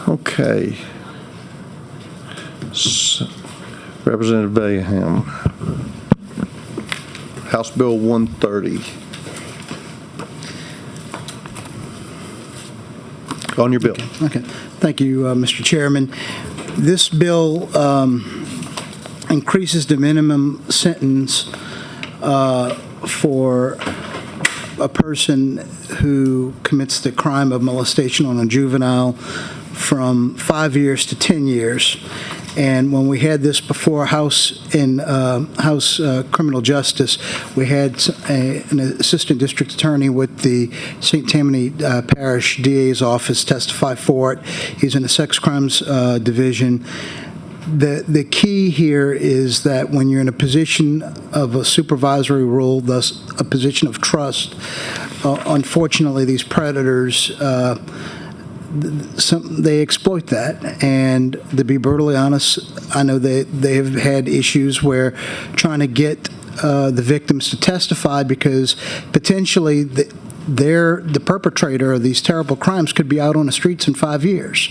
Okay. Representative Bayham. House Bill 130. On your bill. Okay. Thank you, Mr. Chairman. This bill increases the minimum sentence for a person who commits the crime of molestation on a juvenile from 5 years to 10 years. And when we had this before House Criminal Justice, we had an assistant district attorney with the St. Tammany Parish DA's office testify for it. He's in the sex crimes division. The key here is that when you're in a position of a supervisory role, thus a position of trust, unfortunately these predators, they exploit that. And to be brutally honest, I know they have had issues where trying to get the victims to testify because potentially the perpetrator of these terrible crimes could be out on the streets in 5 years.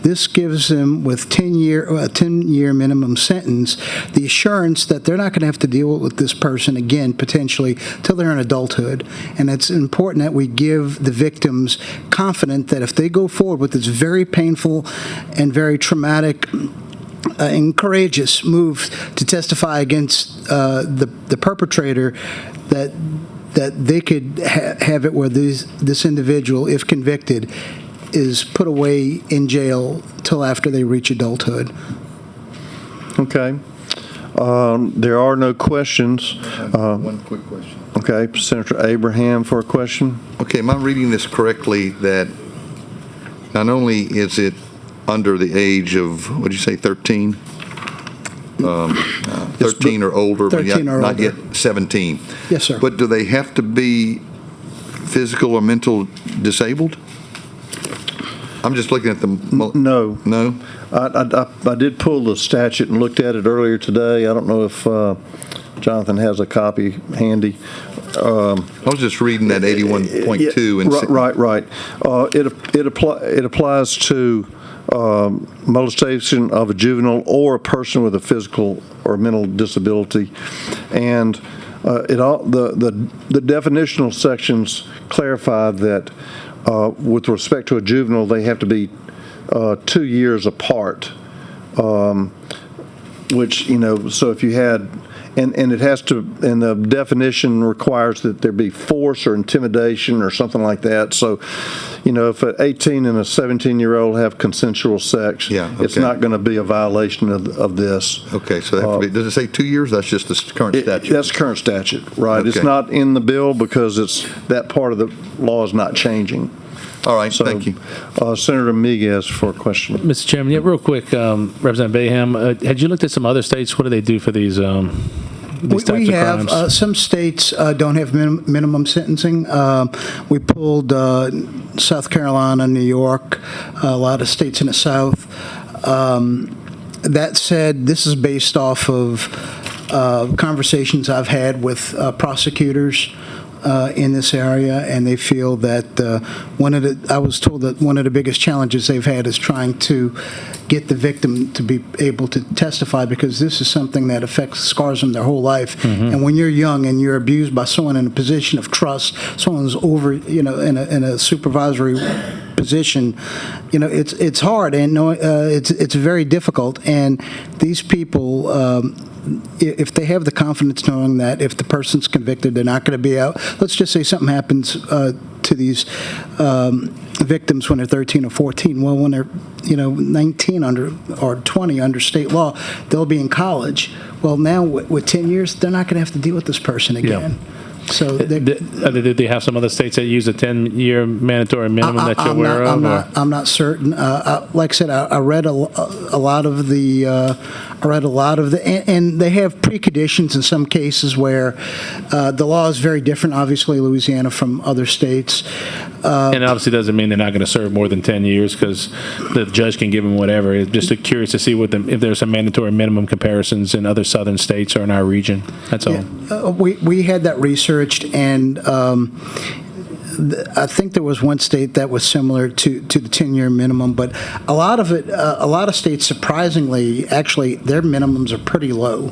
This gives them, with a 10-year minimum sentence, the assurance that they're not going to have to deal with this person again, potentially, till they're in adulthood. And it's important that we give the victims confidence that if they go forward with this very painful and very traumatic and courageous move to testify against the perpetrator, that they could have it where this individual, if convicted, is put away in jail till after they reach adulthood. Okay. There are no questions. One quick question. Okay, Senator Abraham for a question. Okay, am I reading this correctly that not only is it under the age of, what did you say, 13? 13 or older, 13 or not older. yet 17. Yes, sir. But do they have to be physical or mental disabled? I'm just looking at the... No. No? I did pull the statute and looked at it earlier today. I don't know if Jonathan has a copy handy. I was just reading that 81.2. And Right. It applies to molestation of a juvenile or a person with a physical or mental disability, and the definitional sections clarify that with respect to a juvenile, they have to be 2 years apart, which, so if you had, and it has to, and the definition requires that there be force or intimidation or something like that. So, if an 18 and a 17-year-old have consensual sex, it's not going to be a violation of this. Okay, so they have to be, does it say 2 years? That's just the current statute. That's current statute, right? Okay. It's not in the bill because that part of the law is not changing. All right, So, thank you. Senator Miguez for a question. Mr. Chairman, yeah, real quick, Representative Bayham, had you looked at some other states? What do they do for these types We of have crimes? some states don't have minimum sentencing. We pulled South Carolina, New York, a lot of states in the South. That said, this is based off of conversations I've had with prosecutors in this area, and they feel that I was told that one of the biggest challenges they've had is trying to get the victim to be able to testify, because this is something that scars them their whole life. Mm-hmm. And when you're young and you're abused by someone in a position of trust, someone who's over, in a supervisory position, it's hard, and it's very difficult. And these people, if they have the confidence knowing that if the person's convicted, they're not going to be out. Let's just say something happens to these victims when they're 13 or 14. Well, when they're 19 or 20 under state law, they'll be in college. Well, now with 10 years, they're not going to have to deal with this person again. Yeah. So do they have some other states that use a 10-year mandatory minimum that you're aware of? I'm not certain. Like I said, I read a lot of the, and they have preconditions in some cases where the law is very different, obviously, Louisiana from other states. And it obviously doesn't mean they're not going to serve more than 10 years because the judge can give them whatever. It's just curious to see if there's some mandatory minimum comparisons in other southern states or in our region. That's all. We had that researched, and I think there was one state that was similar to the 10-year minimum, but a lot of states, surprisingly, actually, their minimums are pretty low,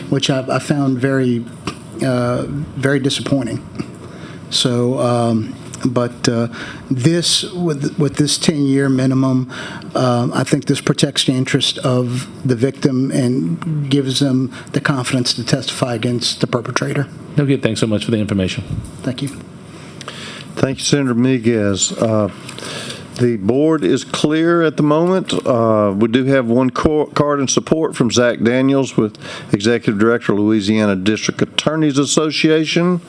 which I found very, very disappointing. So, this, with this 10-year minimum, I think this protects the interest of the victim and gives them the confidence to testify against the perpetrator. Okay, thanks so much for the information. Thank you. Thank you, Senator Miguez. The board is clear at the moment. We do have one card in support from Zach Daniels with Executive Director, Louisiana District Attorneys Association.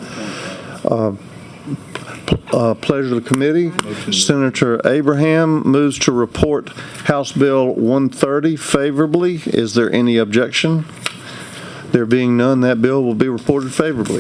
Pleasure of the committee. Senator Abraham moves to report House Bill 130 favorably. Is there any objection? There being none, that bill will be reported favorably.